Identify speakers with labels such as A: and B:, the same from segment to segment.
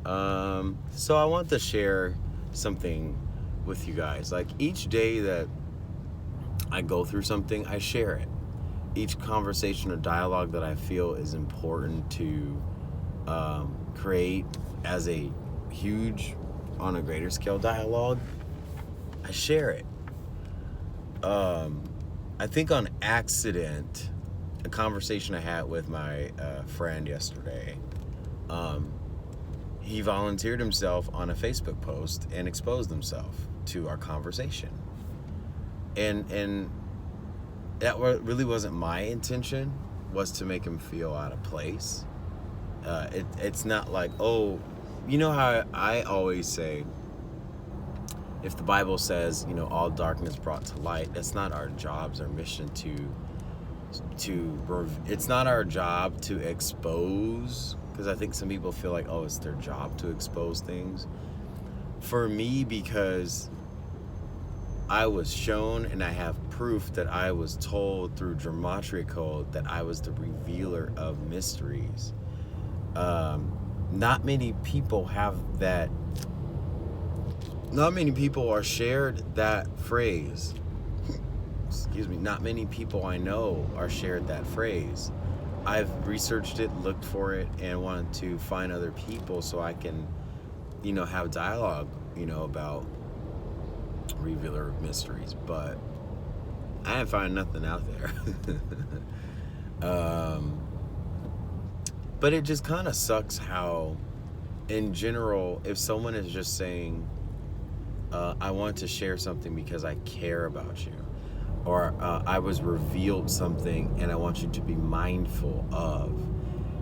A: So I want to share something with you guys. Like each day that I go through something, I share it. Each conversation or dialogue that I feel is important to create as a huge, on a greater scale dialogue, I share it. I think on accident, a conversation I had with my friend yesterday, um, he volunteered himself on a Facebook post and exposed himself to our conversation. And that really wasn't my intention, was to make him feel out of place. It's not like, oh, you know how I always say, if the Bible says, all darkness brought to light, that's not our jobs or mission it's not our job to expose, because I think some people feel like, oh, it's their job to expose things. For me, because I was shown and I have proof that I was told through Gematria Code that I was the revealer of mysteries. Not many people have that. Not many people are shared that phrase. Excuse me. Not many people I know are shared that phrase. I've researched it, looked for it, and wanted to find other people so I can, have dialogue, about revealer of mysteries. But I ain't find nothing out there. But it just kind of sucks how, in general, if someone is just saying, I want to share something because I care about you, or I was revealed something and I want you to be mindful of,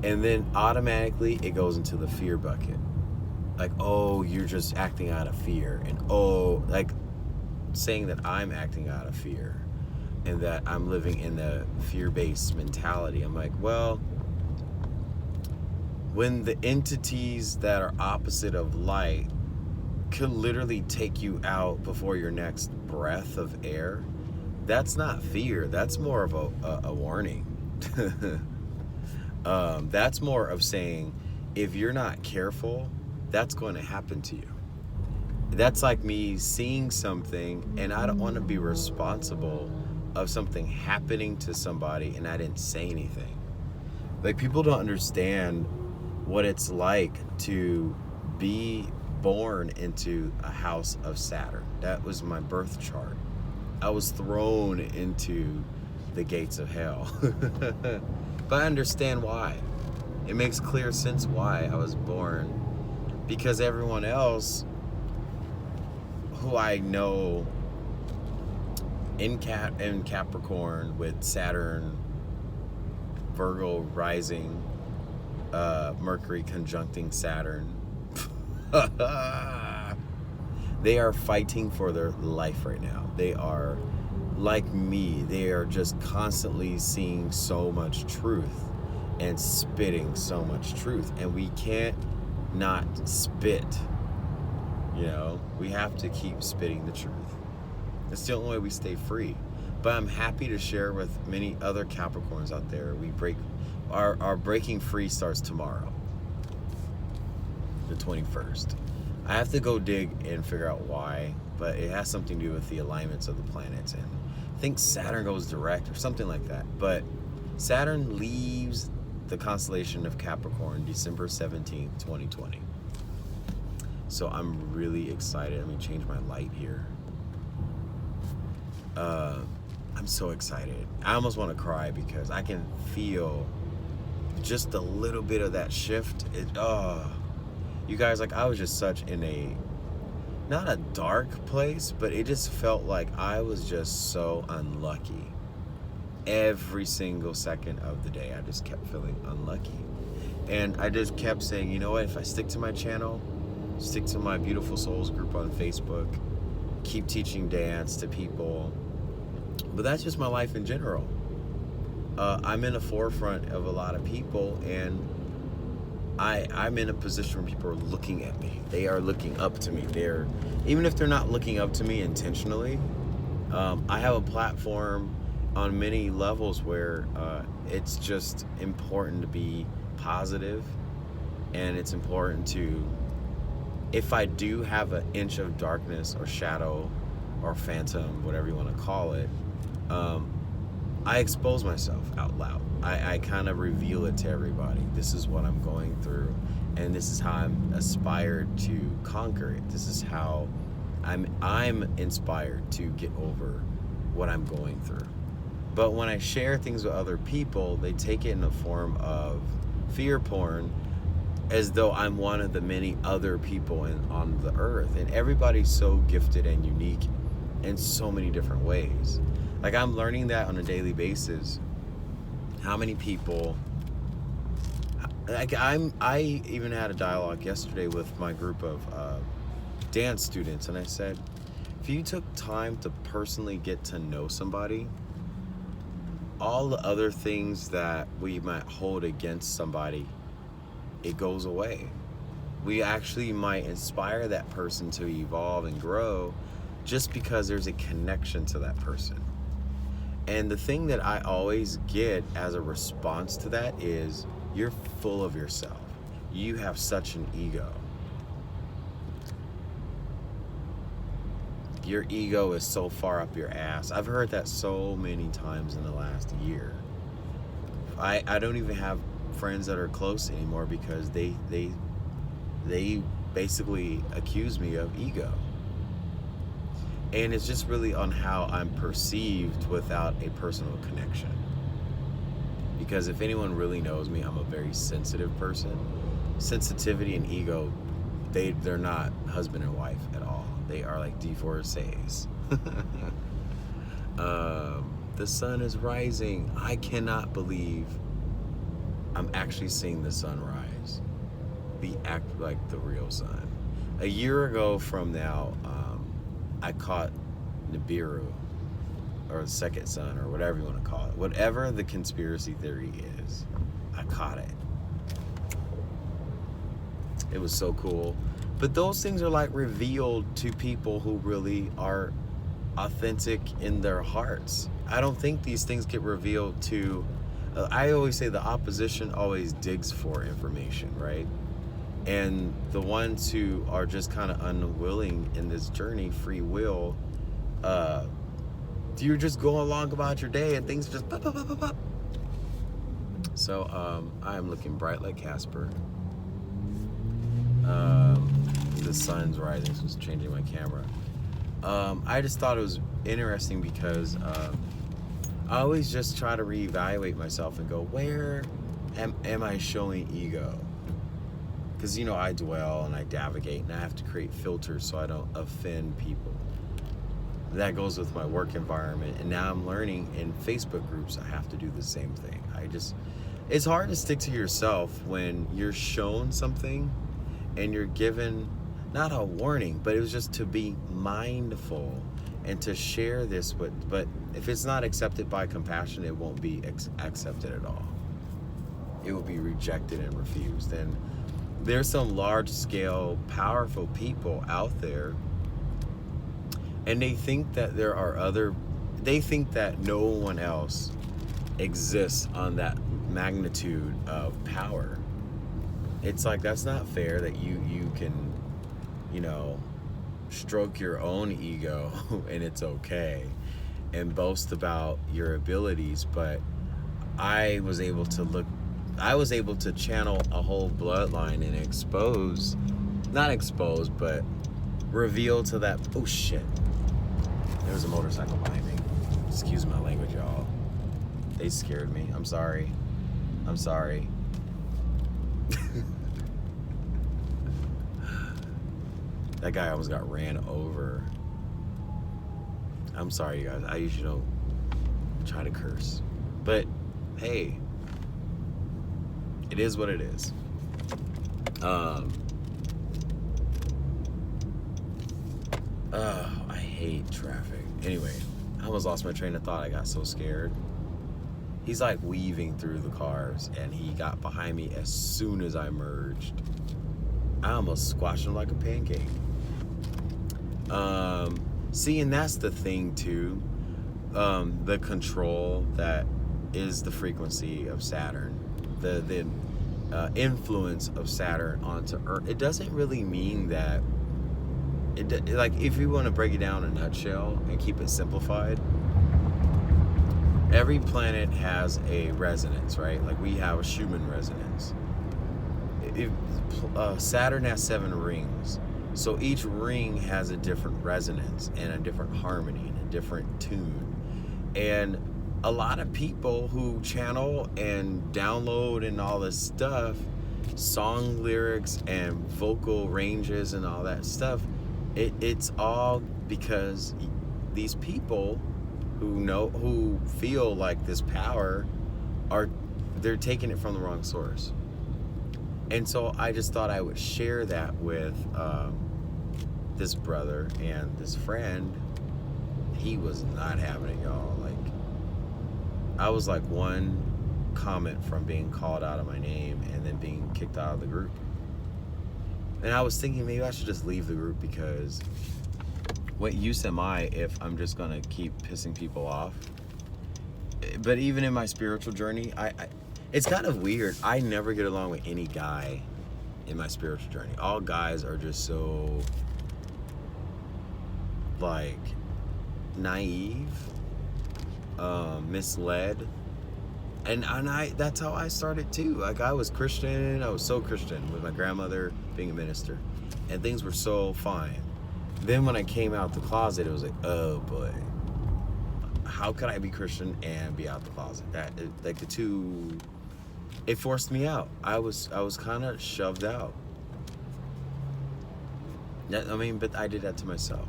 A: and then automatically it goes into the fear bucket. Like, oh, you're just acting out of fear, and oh, like saying that I'm acting out of fear and that I'm living in the fear-based mentality. I'm like, well, when the entities that are opposite of light could literally take you out before your next breath of air, that's not fear. That's more of a warning. That's more of saying, if you're not careful, that's going to happen to you. That's like me seeing something and I don't want to be responsible of something happening to somebody and I didn't say anything. Like, people don't understand what it's like to be born into a house of Saturn. That was my birth chart. I was thrown into the gates of hell. But I understand why. It makes clear sense why I was born. Because everyone else who I know in Capricorn with Saturn, Virgo rising, Mercury conjuncting Saturn, they are fighting for their life right now. They are like me. They are just constantly seeing so much truth and spitting so much truth. And we can't not spit. We have to keep spitting the truth. It's the only way we stay free. But I'm happy to share with many other Capricorns out there. Our breaking free starts tomorrow, the 21st. I have to go dig and figure out why, but it has something to do with the alignments of the planets, and I think Saturn goes direct or something like that. But Saturn leaves the constellation of Capricorn December 17th, 2020. So I'm really excited. Let me change my light here. I'm so excited. I almost want to cry because I can feel just a little bit of that shift. You guys, like, I was just such in a, not a dark place, but it just felt like I was just so unlucky. Every single second of the day, I just kept feeling unlucky. And I just kept saying, you know what, if I stick to my channel, stick to my Beautiful Souls group on Facebook, keep teaching dance to people. But that's just my life in general. I'm in the forefront of a lot of people, and I'm in a position where people are looking at me. They are looking up to me. Even if they're not looking up to me intentionally, I have a platform on many levels where it's just important to be positive, and it's important to if I do have an inch of darkness or shadow or phantom, whatever you want to call it, I expose myself out loud. I kind of reveal it to everybody. This is what I'm going through, and this is how I'm aspired to conquer it. This is how I'm inspired to get over what I'm going through. But when I share things with other people, they take it in the form of fear porn, as though I'm one of the many other people on the earth. And everybody's so gifted and unique in so many different ways. Like, I'm learning that on a daily basis. How many people, like, I even had a dialogue yesterday with my group of dance students, and I said, if you took time to personally get to know somebody, all the other things that we might hold against somebody, it goes away. We actually might inspire that person to evolve and grow just because there's a connection to that person. And the thing that I always get as a response to that is, you're full of yourself. You have such an ego. Your ego is so far up your ass. I've heard that so many times in the last year. I don't even have friends that are close anymore because they basically accuse me of ego. And it's just really on how I'm perceived without a personal connection. Because if anyone really knows me, I'm a very sensitive person. Sensitivity and ego, they're not husband and wife at all. They are like divorcees. The sun is rising. I cannot believe I'm actually seeing the sun rise. Act like the real sun. A year ago from now, I caught Nibiru, or the second sun, or whatever you want to call it. Whatever the conspiracy theory is, I caught it. It was so cool. But those things are like revealed to people who really are authentic in their hearts. I don't think these things get revealed to, I always say the opposition always digs for information, right? And the ones who are just kind of unwilling in this journey, free will, you're just going along about your day and things just pop, pop, pop, pop, pop. So I'm looking bright like Casper. The sun's rising, so it's changing my camera. I just thought it was interesting because I always just try to reevaluate myself and go, where am I showing ego? Because, I dwell and I navigate and I have to create filters so I don't offend people. That goes with my work environment. And now I'm learning in Facebook groups, I have to do the same thing. It's hard to stick to yourself when you're shown something and you're given, not a warning, but it was just to be mindful and to share this but if it's not accepted by compassion, it won't be accepted at all. It will be rejected and refused. And there's some large-scale, powerful people out there, and they think that they think that no one else exists on that magnitude of power. It's like, that's not fair that you can, stroke your own ego and it's okay, and boast about your abilities. But I was able to channel a whole bloodline and but reveal to that, oh shit, there's a motorcycle behind me. Excuse my language, y'all. They scared me. I'm sorry. That guy almost got ran over. I'm sorry, you guys. I usually don't try to curse. But, hey, it is what it is. I hate traffic. Anyway, I almost lost my train of thought. I got so scared. He's like weaving through the cars, and he got behind me as soon as I merged. I almost squashed him like a pancake. See, and that's the thing too. The control that is the frequency of Saturn. influence of Saturn onto Earth, it doesn't really mean that. Like, if you want to break it down in a nutshell and keep it simplified, every planet has a resonance, right? Like, we have a Schumann resonance. Saturn has 7 rings, so each ring has a different resonance and a different harmony and a different tune. And a lot of people who channel and download and all this stuff, song lyrics and vocal ranges and all that stuff, it's all because these people who feel like this power they're taking it from the wrong source. And so I just thought I would share that with this brother and this friend. He was not having it, y'all. Like, I was like one comment from being called out of my name and then being kicked out of the group. And I was thinking maybe I should just leave the group, because what use am I if I'm just gonna keep pissing people off? But even in my spiritual journey, it's kind of weird. I never get along with any guy in my spiritual journey. All guys are just so, like, naive, misled. And that's how I started too. Like, I was Christian. I was so Christian with my grandmother being a minister, and things were so fine. Then when I came out the closet, it was like, oh boy, how could I be Christian and be out the closet? Like, the two, it forced me out. I was kind of shoved out. I mean, but I did that to myself.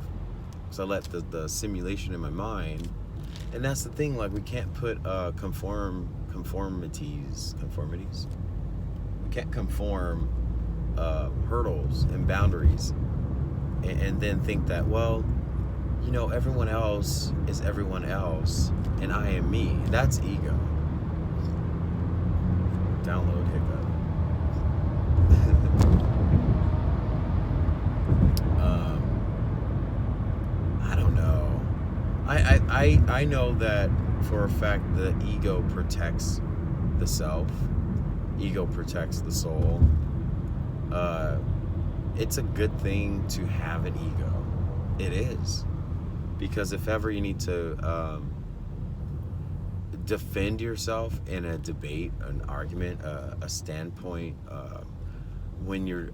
A: So I let the simulation in my mind. And that's the thing, like, we can't put conformities. We can't conform hurdles and boundaries and then think that, well, you know, everyone else is everyone else and I am me. That's ego. Download hiccup. I don't know. I know that for a fact that ego protects the self. Ego protects the soul. It's a good thing to have an ego. It is. Because if ever you need to defend yourself in a debate, an argument, a standpoint, when you're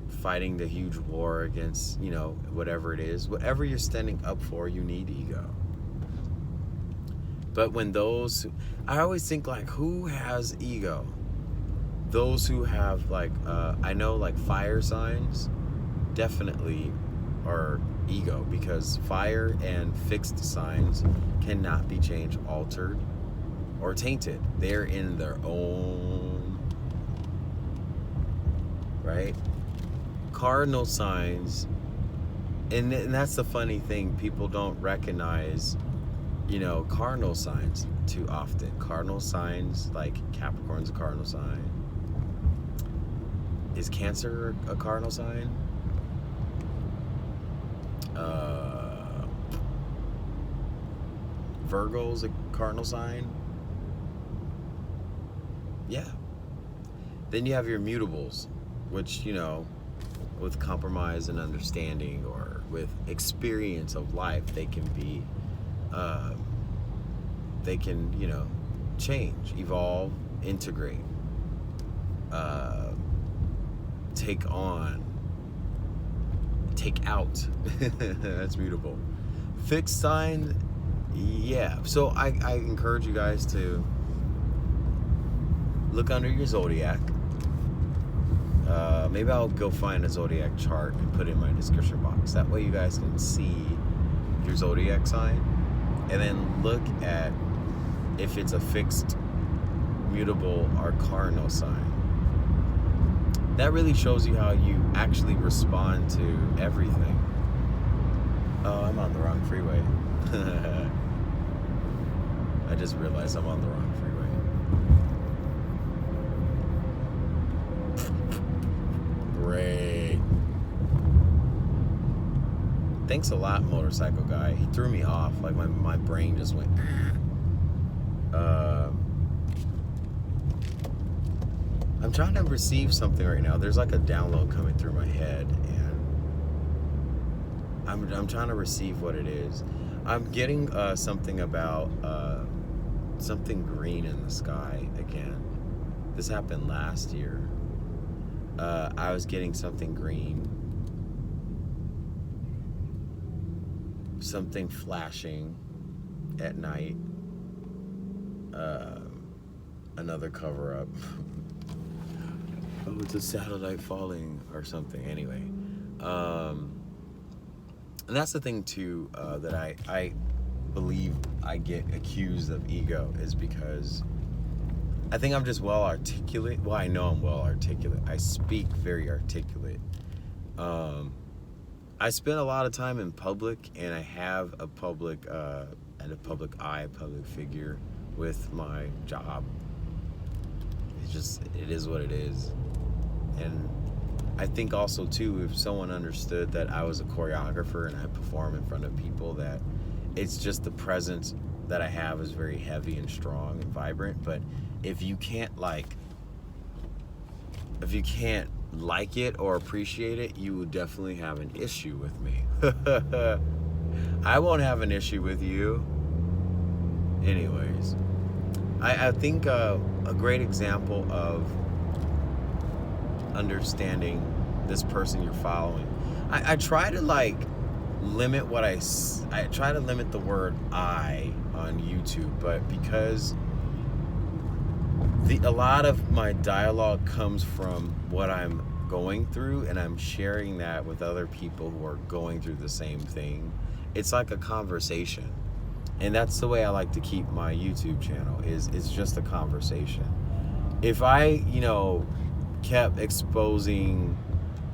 A: fighting the huge war against, you know, whatever it is, whatever you're standing up for, you need ego. But when I always think, like, who has ego? Those who have, like, I know, like, fire signs definitely are ego, because fire and fixed signs cannot be changed, altered, or tainted. They're in their own, right? Cardinal signs, and that's the funny thing, people don't recognize, you know, cardinal signs too often. Cardinal signs, like Capricorn's a cardinal sign. Is Cancer a cardinal sign? Virgo's a cardinal sign? Yeah. Then you have your mutables, which, you know, with compromise and understanding, or with experience of life, they can be, you know, change, evolve, integrate, take out. That's mutable. Fixed sign, yeah. So I encourage you guys to look under your zodiac. Maybe I'll go find a zodiac chart and put it in my description box. That way you guys can see your zodiac sign, and then look at if it's a fixed, mutable, or cardinal sign. That really shows you how you actually respond to everything. Oh, I'm on the wrong freeway. I just realized I'm on the wrong freeway. Great. Thanks a lot, motorcycle guy. He threw me off. Like, my brain just went. I'm trying to receive something right now. There's like a download coming through my head, and I'm trying to receive what it is. I'm getting something about something green in the sky again. This happened last year. I was getting something green, something flashing at night. Another cover up. Oh, it's a satellite falling or something. Anyway, and that's the thing too, that I believe I get accused of ego, is because I think I'm just well articulate. Well, I know I'm well articulate. I speak very articulate. I spend a lot of time in public, and I have a public and a public eye, public figure with my job. It is what it is. And I think also too, if someone understood that I was a choreographer and I perform in front of people, that it's just the presence that I have is very heavy and strong and vibrant. But if you can't like it or appreciate it, you will definitely have an issue with me. I won't have an issue with you. Anyways, I think a great example of understanding this person you're following, I try to like limit what I try to limit the word I on YouTube, but because a lot of my dialogue comes from what I'm going through, and I'm sharing that with other people who are going through the same thing. It's like a conversation, and that's the way I like to keep my YouTube channel. It's just a conversation. If I kept exposing,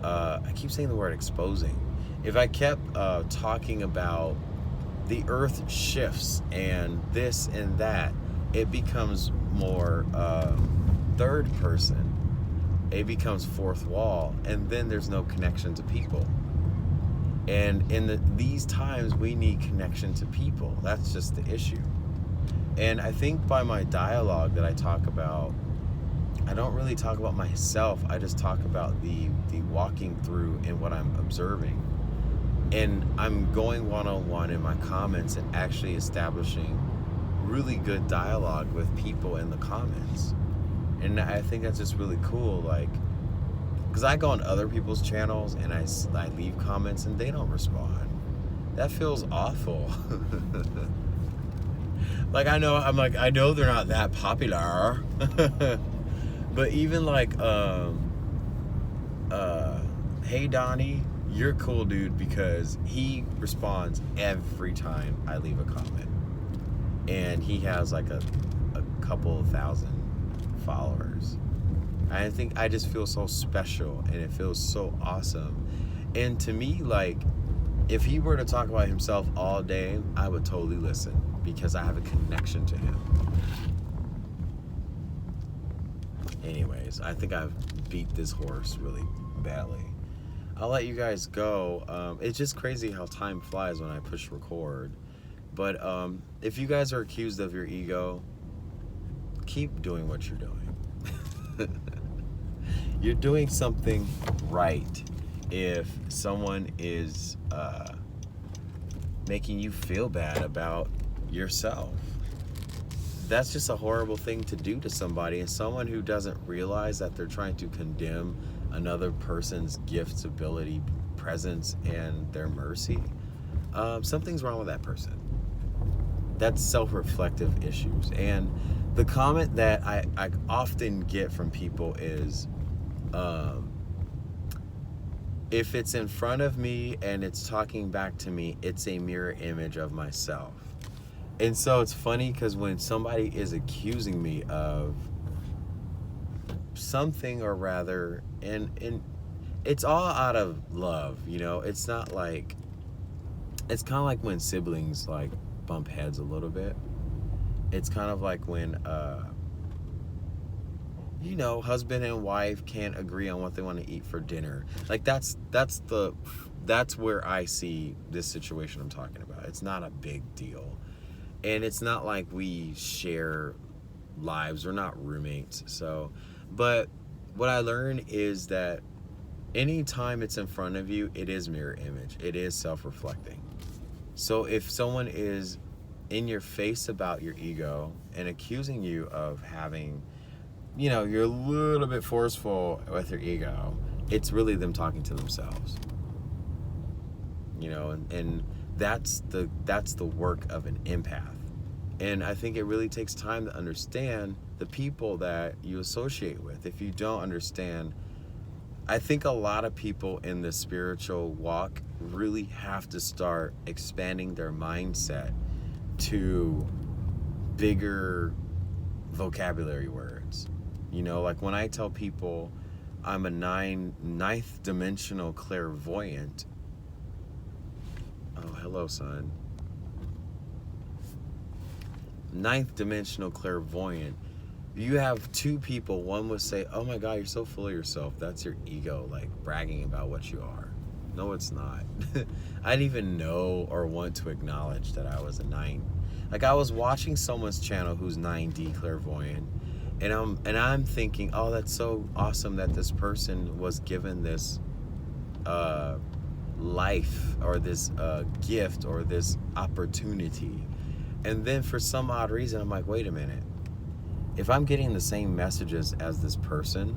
A: I keep saying the word exposing. If I kept talking about the earth shifts and this and that, it becomes more third person. It becomes fourth wall, and then there's no connection to people. And in these times, we need connection to people. That's just the issue. And I think by my dialogue that I talk about, I don't really talk about myself. I just talk about the walking through and what I'm observing. And I'm going one-on-one in my comments and actually establishing really good dialogue with people in the comments. And I think that's just really cool, like, because I go on other people's channels and I leave comments and they don't respond. That feels awful. Like, I know they're not that popular. But even like, hey Donnie, you're cool, dude, because he responds every time I leave a comment. And he has like a couple of thousand followers. I think I just feel so special, and it feels so awesome. And to me, like, if he were to talk about himself all day, I would totally listen, because I have a connection to him. Anyways, I think I've beat this horse really badly. I'll let you guys go. It's just crazy how time flies when I push record. But if you guys are accused of your ego, keep doing what you're doing. You're doing something right if someone is making you feel bad about yourself. That's just a horrible thing to do to somebody, and someone who doesn't realize that they're trying to condemn another person's gifts, ability, presence, and their mercy. Something's wrong with that person. That's self-reflective issues. And the comment that I often get from people is, if it's in front of me and it's talking back to me, it's a mirror image of myself. And so it's funny, because when somebody is accusing me of something, or rather, and it's all out of love, it's not like, it's kind of like when siblings like bump heads a little bit. It's kind of like when husband and wife can't agree on what they want to eat for dinner. Like that's where I see this situation I'm talking about. It's not a big deal. And it's not like we share lives. We're not roommates. So, but what I learned is that anytime it's in front of you, it is mirror image. It is self-reflecting. So if someone is in your face about your ego and accusing you of having, you're a little bit forceful with your ego, it's really them talking to themselves. And that's the work of an empath. And I think it really takes time to understand the people that you associate with. If you don't understand, I think a lot of people in the spiritual walk really have to start expanding their mindset to bigger vocabulary words. Like when I tell people I'm a ninth dimensional clairvoyant. Oh, hello, son. Ninth dimensional clairvoyant. You have two people. One would say, oh my God, you're so full of yourself. That's your ego, like bragging about what you are. No, it's not. I didn't even know or want to acknowledge that I was a 9. Like I was watching someone's channel who's 9D clairvoyant, and I'm thinking, oh, that's so awesome that this person was given this life or this gift or this opportunity. And then for some odd reason, I'm like, wait a minute. If I'm getting the same messages as this person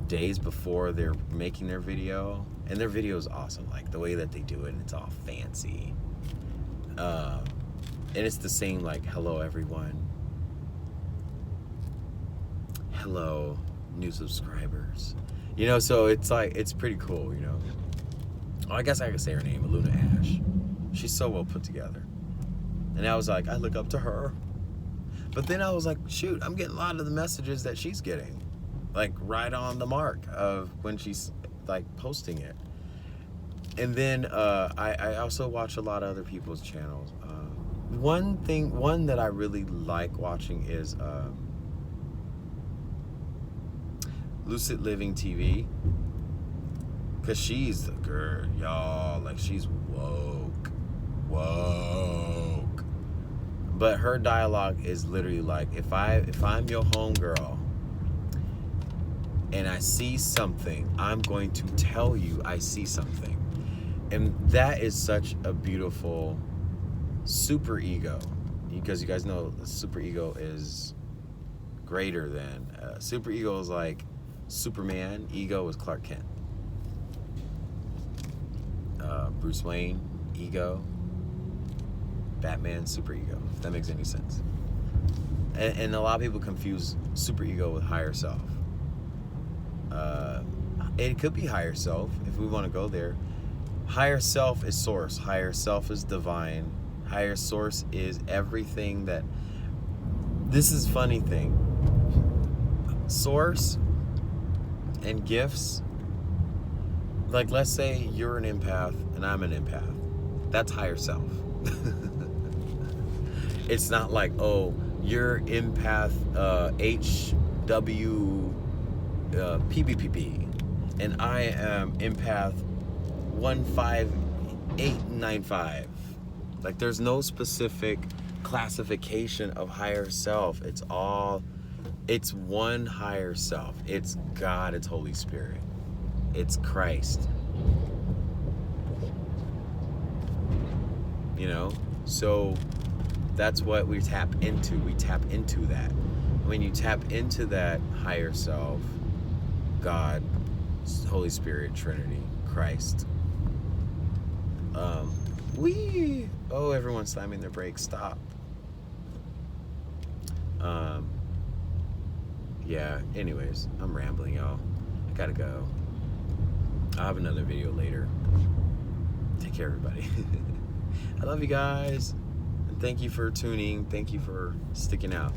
A: days before they're making their video, and their video is awesome, like the way that they do it, and it's all fancy. And it's the same, like, hello everyone. Hello, new subscribers. So it's like, it's pretty cool, I guess I could say her name, Luna Ash. She's so well put together. And I was like, I look up to her. But then I was like, shoot, I'm getting a lot of the messages that she's getting. Like right on the mark of when she's like posting it. And then I also watch a lot of other people's channels. One that I really like watching is Lucid Living TV. Cause she's the girl, y'all. Like she's woke. But her dialogue is literally like, if I'm your homegirl and I see something, I'm going to tell you I see something. And that is such a beautiful super ego, because you guys know super ego is greater than super ego is like Superman, ego is Clark Kent. Bruce Wayne, ego, Batman, super ego, if that makes any sense. And a lot of people confuse super ego with higher self. It could be higher self if we want to go there. Higher self is source, higher self is divine, higher source is everything that, this is funny thing, source and gifts, like let's say you're an empath and I'm an empath, that's higher self. It's not like, oh, you're empath HW PPPP and I am empath 15895. Like there's no specific classification of higher self. It's one higher self. It's God, it's Holy Spirit. It's Christ. So that's what we tap into. We tap into that. When you tap into that higher self, God, Holy Spirit, Trinity, Christ. Oh, everyone's slamming their brakes. Stop. Yeah, anyways, I'm rambling, y'all. I gotta go. I'll have another video later. Take care, everybody. I love you guys. And thank you for tuning. Thank you for sticking out.